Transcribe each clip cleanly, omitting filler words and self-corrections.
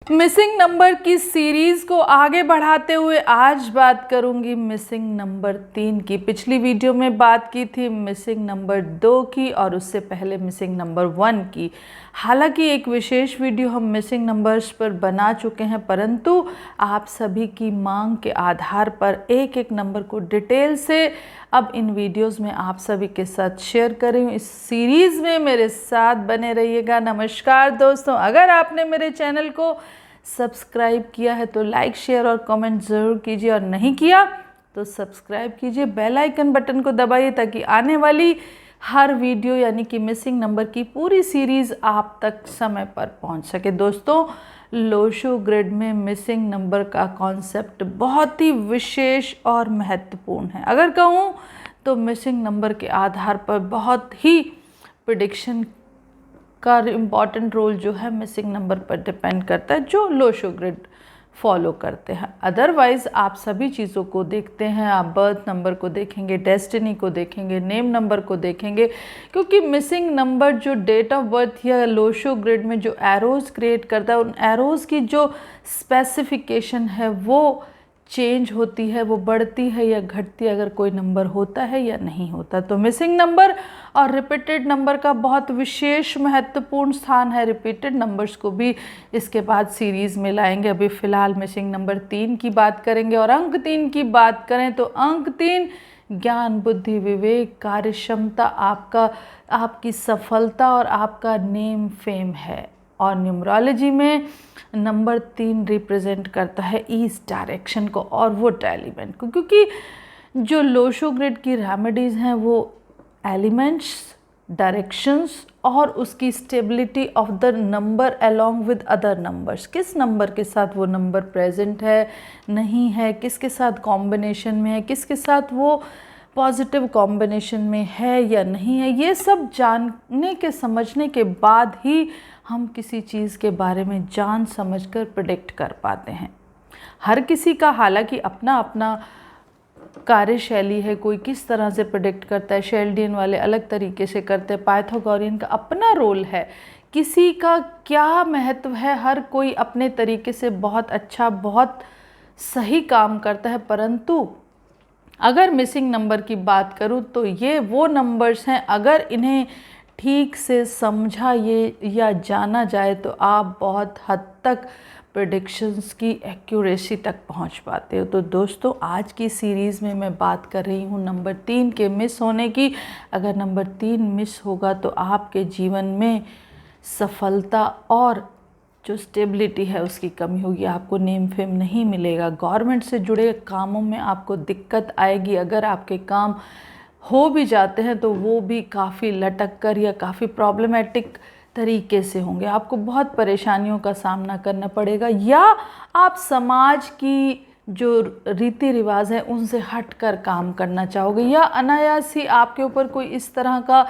Missing number की series को आगे बढ़ाते हुए आज बात करूंगी मिसिंग नंबर 3 की। पिछली वीडियो में बात की थी मिसिंग नंबर 2 की और उससे पहले मिसिंग नंबर 1 की। हालांकि एक विशेष वीडियो हम मिसिंग नंबर्स पर बना चुके हैं, परंतु आप सभी की मांग के आधार पर एक एक नंबर को डिटेल से अब इन वीडियोस में आप सभी के साथ शेयर कर रही हूँ। इस सीरीज़ में मेरे साथ बने रहिएगा। नमस्कार दोस्तों, अगर आपने मेरे चैनल को सब्सक्राइब किया है तो लाइक शेयर और कमेंट ज़रूर कीजिए, और नहीं किया तो सब्सक्राइब कीजिए, बेल आइकन बटन को दबाइए ताकि आने वाली हर वीडियो यानी कि मिसिंग नंबर की पूरी सीरीज़ आप तक समय पर पहुंच सके। दोस्तों, लोशो ग्रिड में मिसिंग नंबर का कॉन्सेप्ट बहुत ही विशेष और महत्वपूर्ण है। अगर कहूँ तो मिसिंग नंबर के आधार पर बहुत ही प्रिडिक्शन का इम्पॉर्टेंट रोल जो है मिसिंग नंबर पर डिपेंड करता है, जो लोशो ग्रिड फॉलो करते हैं। अदरवाइज़ आप सभी चीज़ों को देखते हैं, आप बर्थ नंबर को देखेंगे, डेस्टिनी को देखेंगे, नेम नंबर को देखेंगे, क्योंकि मिसिंग नंबर जो डेट ऑफ बर्थ या लोशो ग्रिड में जो एरोज़ क्रिएट करता है, उन एरोज़ की जो स्पेसिफिकेशन है वो चेंज होती है, वो बढ़ती है या घटती है अगर कोई नंबर होता है या नहीं होता। तो मिसिंग नंबर और रिपीटेड नंबर का बहुत विशेष महत्वपूर्ण स्थान है। रिपीटेड नंबर्स को भी इसके बाद सीरीज़ में लाएंगे। अभी फ़िलहाल मिसिंग नंबर 3 की बात करेंगे। और अंक 3 की बात करें तो अंक 3 ज्ञान, बुद्धि, विवेक, कार्यक्षमता, आपकी सफलता और आपका नेम फेम है। और न्यूमरोलॉजी में नंबर 3 रिप्रेजेंट करता है ईस्ट डायरेक्शन को और वुड एलिमेंट को, क्योंकि जो लोशो ग्रिड की रेमेडीज़ हैं वो एलिमेंट्स, डायरेक्शंस और उसकी stability of the number along with other numbers, किस नंबर के साथ वो नंबर प्रेजेंट है, नहीं है, किसके साथ कॉम्बिनेशन में है, किसके साथ वो पॉजिटिव कॉम्बिनेशन में है या नहीं है, ये सब जानने के समझने के बाद ही हम किसी चीज़ के बारे में जान समझकर प्रेडिक्ट कर पाते हैं। हर किसी का हालांकि अपना अपना कार्यशैली है, कोई किस तरह से प्रेडिक्ट करता है, शेल्डियन वाले अलग तरीके से करते हैं, पाइथागोरियन का अपना रोल है, किसी का क्या महत्व है, हर कोई अपने तरीके से बहुत अच्छा, बहुत सही काम करता है। परंतु अगर मिसिंग नंबर की बात करूं तो ये वो नंबर्स हैं, अगर इन्हें ठीक से समझा ये या जाना जाए तो आप बहुत हद तक प्रेडिक्शंस की एक्यूरेसी तक पहुंच पाते हो। तो दोस्तों, आज की सीरीज़ में मैं बात कर रही हूं नंबर 3 के मिस होने की। अगर नंबर 3 मिस होगा तो आपके जीवन में सफलता और जो स्टेबिलिटी है उसकी कमी होगी, आपको नेम फेम नहीं मिलेगा, गवर्नमेंट से जुड़े कामों में आपको दिक्कत आएगी, अगर आपके काम हो भी जाते हैं तो वो भी काफ़ी लटक कर या काफ़ी प्रॉब्लमेटिक तरीके से होंगे, आपको बहुत परेशानियों का सामना करना पड़ेगा, या आप समाज की जो रीति रिवाज है उनसे हटकर काम करना चाहोगे, या अनायास ही आपके ऊपर कोई इस तरह का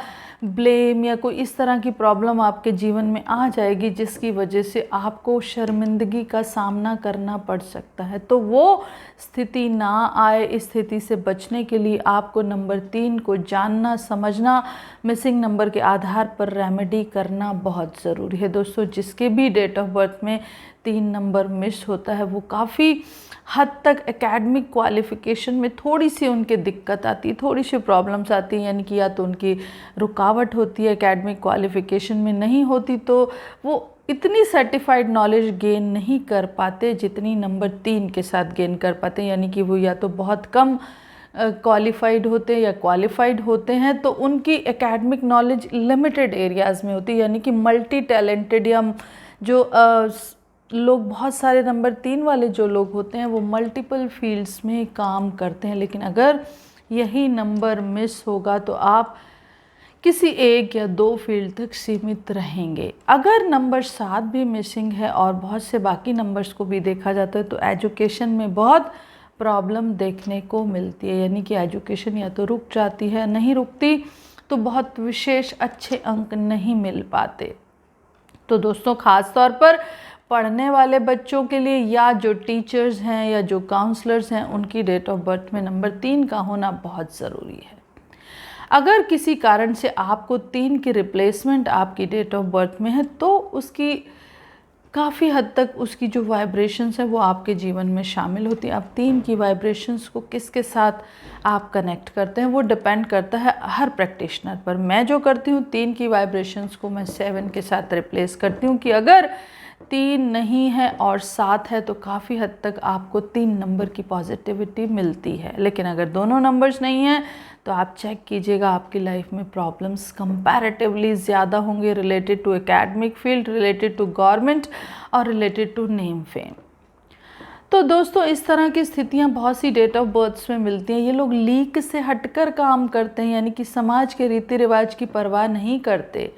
ब्लेम या कोई इस तरह की प्रॉब्लम आपके जीवन में आ जाएगी जिसकी वजह से आपको शर्मिंदगी का सामना करना पड़ सकता है। तो वो स्थिति ना आए, इस स्थिति से बचने के लिए आपको नंबर 3 को जानना, समझना, मिसिंग नंबर के आधार पर रेमेडी करना बहुत ज़रूरी है। दोस्तों, जिसके भी डेट ऑफ बर्थ में 3 नंबर मिस होता है वो काफ़ी हद तक एकेडमिक क्वालिफ़िकेशन में थोड़ी सी उनके दिक्कत आती है, थोड़ी सी प्रॉब्लम्स आती हैं, यानी कि या तो उनकी रुकावट होती है, एकेडमिक क्वालिफ़िकेशन में नहीं होती तो वो इतनी सर्टिफाइड नॉलेज गेन नहीं कर पाते जितनी नंबर 3 के साथ गेन कर पाते हैं, यानी कि वो या तो बहुत कम क्वालिफाइड होते हैं या क्वालिफाइड होते हैं तो उनकी एकेडमिक नॉलेज लिमिटेड एरियाज़ में होती है, यानी कि मल्टी टैलेंटेड या जो लोग बहुत सारे नंबर 3 वाले जो लोग होते हैं वो मल्टीपल फील्ड्स में काम करते हैं। लेकिन अगर यही नंबर मिस होगा तो आप किसी एक या 2 फील्ड तक सीमित रहेंगे। अगर नंबर 7 भी मिसिंग है और बहुत से बाकी नंबर्स को भी देखा जाता है तो एजुकेशन में बहुत प्रॉब्लम देखने को मिलती है, यानी कि एजुकेशन या तो रुक जाती है, नहीं रुकती तो बहुत विशेष अच्छे अंक नहीं मिल पाते। तो दोस्तों, ख़ास तौर पर पढ़ने वाले बच्चों के लिए या जो टीचर्स हैं या जो काउंसलर्स हैं उनकी डेट ऑफ बर्थ में नंबर 3 का होना बहुत ज़रूरी है। अगर किसी कारण से आपको 3 की रिप्लेसमेंट आपकी डेट ऑफ बर्थ में है तो उसकी काफ़ी हद तक उसकी जो वाइब्रेशंस है वो आपके जीवन में शामिल होती है। अब 3 की वाइब्रेशंस को किसके साथ आप कनेक्ट करते हैं वो डिपेंड करता है हर प्रैक्टिशनर पर। मैं जो करती हूँ 3 की वाइब्रेशंस को मैं 7 के साथ रिप्लेस करती हूँ कि अगर 3 नहीं है और 7 है तो काफ़ी हद तक आपको 3 नंबर की पॉजिटिविटी मिलती है। लेकिन अगर दोनों नंबर्स नहीं हैं तो आप चेक कीजिएगा, आपकी लाइफ में प्रॉब्लम्स कंपैरेटिवली ज़्यादा होंगे related to academic field, related to government और रिलेटेड टू नेम फेम। तो दोस्तों इस तरह की स्थितियां बहुत सी डेट ऑफ बर्थ्स में मिलती हैं। ये लोग लीक से हटकर काम करते हैं, यानी कि समाज के रीति रिवाज की परवाह नहीं करते।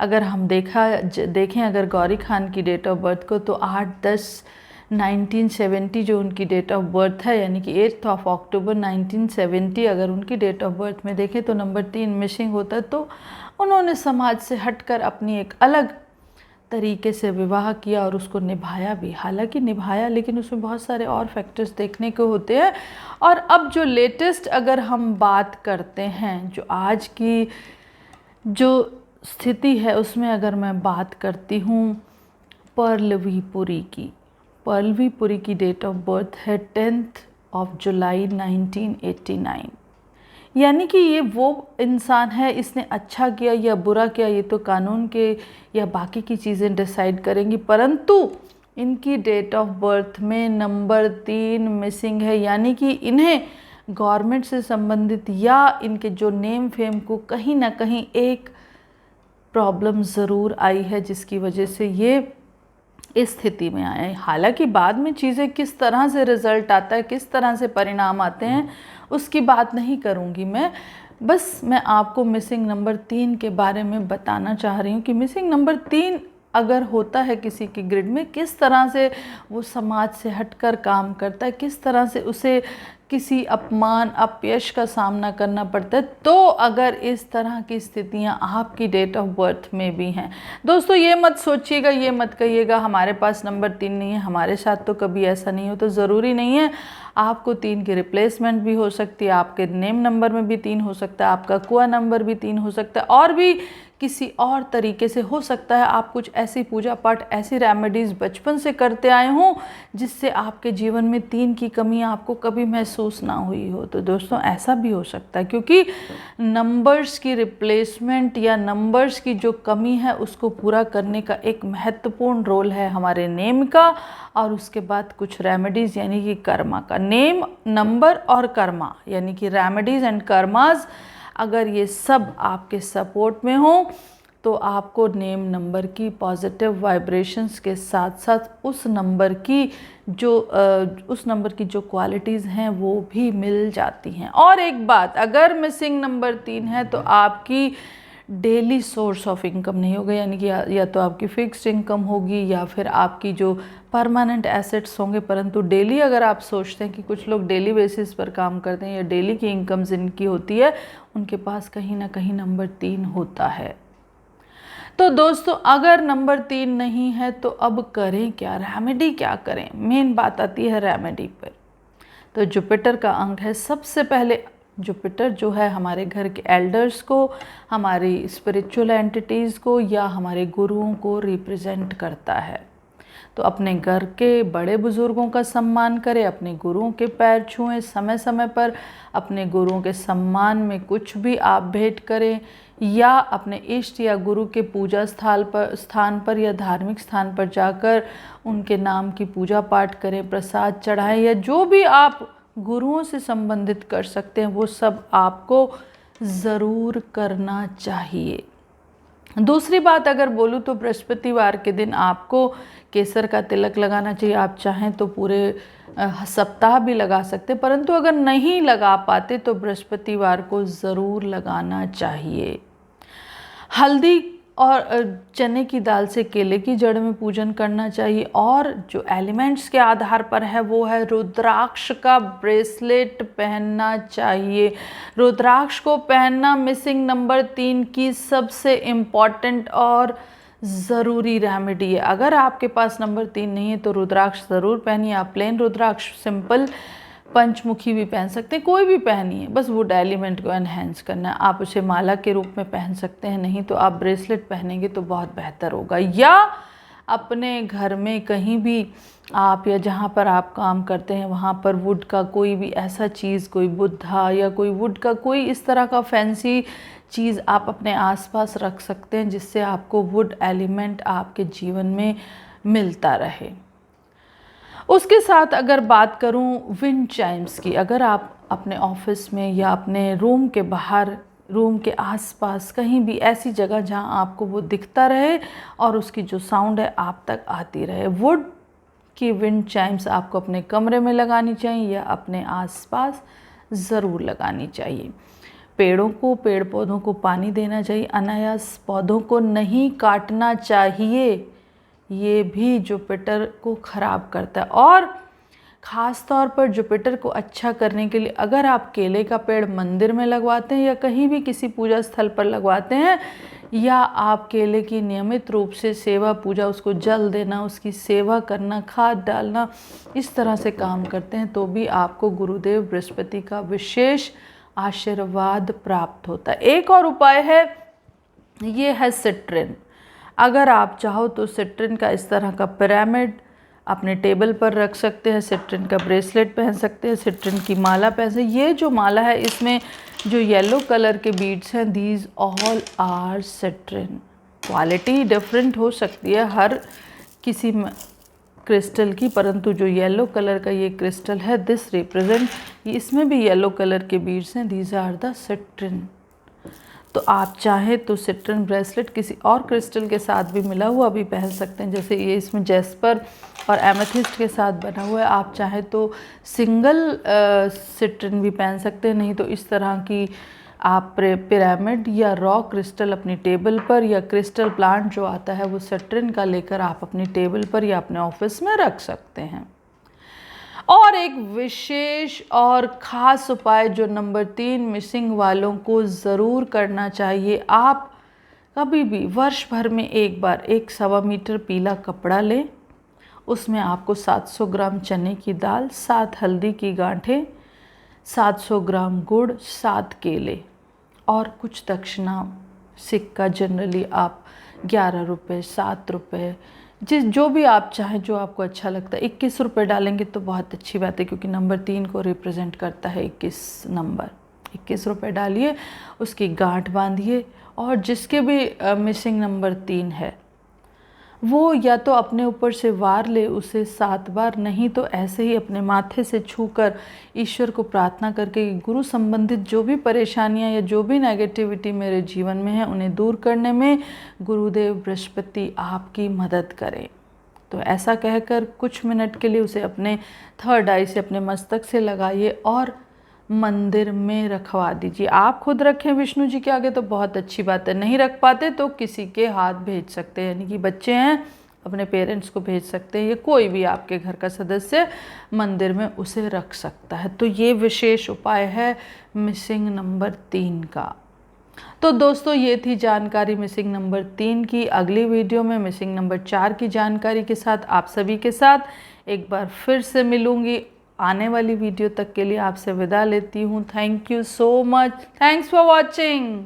अगर हम देखें अगर गौरी खान की डेट ऑफ बर्थ को तो 8/10/1970 जो उनकी डेट ऑफ बर्थ है, यानी कि 8 अक्टूबर 1970 अगर उनकी डेट ऑफ बर्थ में देखें तो नंबर 3 मिसिंग होता है। तो उन्होंने समाज से हटकर अपनी एक अलग तरीके से विवाह किया और उसको निभाया भी। हालांकि निभाया, लेकिन उसमें बहुत सारे और फैक्टर्स देखने को होते हैं। और अब जो लेटेस्ट अगर हम बात करते हैं, जो आज की जो स्थिति है उसमें अगर मैं बात करती हूँ पर्लवी पुरी की। पर्लवी पुरी की डेट ऑफ बर्थ है 10 जुलाई 1989। यानी कि ये वो इंसान है, इसने अच्छा किया या बुरा किया ये तो कानून के या बाकी की चीज़ें डिसाइड करेंगी, परंतु इनकी डेट ऑफ बर्थ में नंबर 3 मिसिंग है। यानी कि इन्हें गवर्नमेंट से संबंधित या इनके जो नेम फेम को कहीं ना कहीं एक प्रॉब्लम ज़रूर आई है जिसकी वजह से ये इस स्थिति में आए हैं। हालांकि बाद में चीज़ें किस तरह से रिज़ल्ट आता है, किस तरह से परिणाम आते हैं, उसकी बात नहीं करूँगी मैं आपको मिसिंग नंबर 3 के बारे में बताना चाह रही हूँ कि मिसिंग नंबर 3 अगर होता है किसी के ग्रिड में, किस तरह से वो समाज से हटकर काम करता है, किस तरह से उसे किसी अपमान अपयश का सामना करना पड़ता है। तो अगर इस तरह की स्थितियां आपकी डेट ऑफ बर्थ में भी हैं, दोस्तों ये मत सोचिएगा, ये मत कहिएगा हमारे पास नंबर 3 नहीं है, हमारे साथ तो कभी ऐसा नहीं हो। तो ज़रूरी नहीं है, आपको 3 की रिप्लेसमेंट भी हो सकती है, आपके नेम नंबर में भी 3 हो सकता है, आपका कुआ नंबर भी 3 हो सकता है, और भी किसी और तरीके से हो सकता है। आप कुछ ऐसी पूजा पाठ, ऐसी रेमेडीज़ बचपन से करते आए हों जिससे आपके जीवन में 3 की कमी आपको कभी महसूस ना हुई हो। तो दोस्तों ऐसा भी हो सकता है, क्योंकि नंबर्स की रिप्लेसमेंट या नंबर्स की जो कमी है उसको पूरा करने का एक महत्वपूर्ण रोल है हमारे नेम का, और उसके बाद कुछ रेमेडीज़ यानी कि कर्मा का। नेम, नंबर और कर्मा यानी कि रेमेडीज़ एंड कर्मास, अगर ये सब आपके सपोर्ट में हो तो आपको नेम नंबर की पॉजिटिव वाइब्रेशंस के साथ साथ उस नंबर की जो क्वालिटीज़ हैं वो भी मिल जाती हैं। और एक बात, अगर मिसिंग नंबर 3 है तो आपकी डेली सोर्स ऑफ इनकम नहीं होगा, यानी कि या तो आपकी फिक्स्ड इनकम होगी या फिर आपकी जो परमानेंट एसेट्स होंगे। परंतु डेली अगर आप सोचते हैं कि कुछ लोग डेली बेसिस पर काम करते हैं या डेली की इनकम जिनकी होती है, उनके पास कहीं ना कहीं नंबर 3 होता है। तो दोस्तों अगर नंबर 3 नहीं है तो अब करें क्या, रेमेडी क्या करें? मेन बात आती है रेमेडी पर। तो जुपिटर का अंक है, सबसे पहले जुपिटर जो है हमारे घर के एल्डर्स को, हमारी स्पिरिचुअल एंटिटीज़ को या हमारे गुरुओं को रिप्रेजेंट करता है। तो अपने घर के बड़े बुज़ुर्गों का सम्मान करें, अपने गुरुओं के पैर छुएं समय समय पर, अपने गुरुओं के सम्मान में कुछ भी आप भेंट करें, या अपने इष्ट या गुरु के पूजा स्थान पर या धार्मिक स्थान पर जाकर उनके नाम की पूजा पाठ करें, प्रसाद चढ़ाएं, या जो भी आप गुरुओं से संबंधित कर सकते हैं वो सब आपको ज़रूर करना चाहिए। दूसरी बात अगर बोलूँ तो बृहस्पतिवार के दिन आपको केसर का तिलक लगाना चाहिए। आप चाहें तो पूरे सप्ताह भी लगा सकते, परंतु अगर नहीं लगा पाते तो बृहस्पतिवार को ज़रूर लगाना चाहिए। हल्दी और चने की दाल से केले की जड़ में पूजन करना चाहिए। और जो एलिमेंट्स के आधार पर है वो है रुद्राक्ष का ब्रेसलेट पहनना चाहिए। रुद्राक्ष को पहनना मिसिंग नंबर 3 की सबसे इम्पॉर्टेंट और ज़रूरी रेमेडी है। अगर आपके पास नंबर 3 नहीं है तो रुद्राक्ष ज़रूर पहनिए। आप प्लेन रुद्राक्ष, सिंपल पंचमुखी भी पहन सकते हैं, कोई भी पहनिए, बस वुड एलिमेंट को एनहेंस करना है। आप उसे माला के रूप में पहन सकते हैं, नहीं तो आप ब्रेसलेट पहनेंगे तो बहुत बेहतर होगा। या अपने घर में कहीं भी आप या जहाँ पर आप काम करते हैं वहाँ पर वुड का कोई भी ऐसा चीज़, कोई बुद्धा या कोई वुड का कोई इस तरह का फैंसी चीज़ आप अपने आसपास रख सकते हैं, जिससे आपको वुड एलिमेंट आपके जीवन में मिलता रहे। उसके साथ अगर बात करूं विंड चाइम्स की, अगर आप अपने ऑफिस में या अपने रूम के बाहर, रूम के आसपास कहीं भी ऐसी जगह जहां आपको वो दिखता रहे और उसकी जो साउंड है आप तक आती रहे, वुड की विंड चाइम्स आपको अपने कमरे में लगानी चाहिए या अपने आसपास ज़रूर लगानी चाहिए। पेड़ पौधों को पानी देना चाहिए, अनायास पौधों को नहीं काटना चाहिए, ये भी जुपिटर को ख़राब करता है। और ख़ास तौर पर जुपिटर को अच्छा करने के लिए अगर आप केले का पेड़ मंदिर में लगवाते हैं या कहीं भी किसी पूजा स्थल पर लगवाते हैं, या आप केले की नियमित रूप से सेवा पूजा, उसको जल देना, उसकी सेवा करना, खाद डालना, इस तरह से काम करते हैं, तो भी आपको गुरुदेव बृहस्पति का विशेष आशीर्वाद प्राप्त होता है। एक और उपाय है, ये है सिट्रिन। अगर आप चाहो तो सिट्रिन का इस तरह का पिरामिड अपने टेबल पर रख सकते हैं, सिट्रिन का ब्रेसलेट पहन सकते हैं, सिट्रिन की माला पहन सकते हैं। ये जो माला है इसमें जो येलो कलर के बीड्स हैं, these all are citrine. Quality different हो सकती है हर किसी क्रिस्टल की, परंतु जो येलो कलर का ये क्रिस्टल है, दिस रिप्रेजेंट, इसमें भी येलो कलर के बीड्स हैं, दीज आर द सिट्रिन। तो आप चाहें तो सिट्रिन ब्रेसलेट किसी और क्रिस्टल के साथ भी मिला हुआ भी पहन सकते हैं, जैसे ये इसमें जेस्पर और एमेथिस्ट के साथ बना हुआ है। आप चाहें तो सिंगल सिट्रिन भी पहन सकते हैं, नहीं तो इस तरह की आप पिरामिड या रॉ क्रिस्टल अपनी टेबल पर, या क्रिस्टल प्लांट जो आता है वो सिट्रिन का लेकर आप अपनी टेबल पर या अपने ऑफिस में रख सकते हैं। और एक विशेष और ख़ास उपाय जो नंबर 3 मिसिंग वालों को ज़रूर करना चाहिए, आप कभी भी वर्ष भर में एक बार 1.25 मीटर पीला कपड़ा लें, उसमें आपको 700 ग्राम चने की दाल, 7 हल्दी की गांठें, 700 ग्राम गुड़, 7 केले और कुछ दक्षिणा सिक्का, जनरली आप 11 रुपये, 7 रुपये, जो भी आप चाहें, जो आपको अच्छा लगता है। 21 रुपये डालेंगे तो बहुत अच्छी बात है, क्योंकि नंबर 3 को रिप्रेजेंट करता है 21 नंबर। 21 रुपये डालिए, उसकी गांठ बांधिए, और जिसके भी मिसिंग नंबर 3 है वो या तो अपने ऊपर से वार ले उसे 7 बार, नहीं तो ऐसे ही अपने माथे से छूकर ईश्वर को प्रार्थना करके गुरु संबंधित जो भी परेशानियां या जो भी नेगेटिविटी मेरे जीवन में है उन्हें दूर करने में गुरुदेव बृहस्पति आपकी मदद करें। तो ऐसा कहकर कुछ मिनट के लिए उसे अपने थर्ड आई से, अपने मस्तक से लगाइए और मंदिर में रखवा दीजिए। आप खुद रखें विष्णु जी के आगे तो बहुत अच्छी बात है, नहीं रख पाते तो किसी के हाथ भेज सकते हैं, यानी कि बच्चे हैं अपने पेरेंट्स को भेज सकते हैं, या कोई भी आपके घर का सदस्य मंदिर में उसे रख सकता है। तो ये विशेष उपाय है मिसिंग नंबर 3 का। तो दोस्तों ये थी जानकारी मिसिंग नंबर 3 की। अगली वीडियो में मिसिंग नंबर 4 की जानकारी के साथ आप सभी के साथ एक बार फिर से मिलूंगी। आने वाली वीडियो तक के लिए आपसे विदा लेती हूँ। Thank you so much, thanks for watching.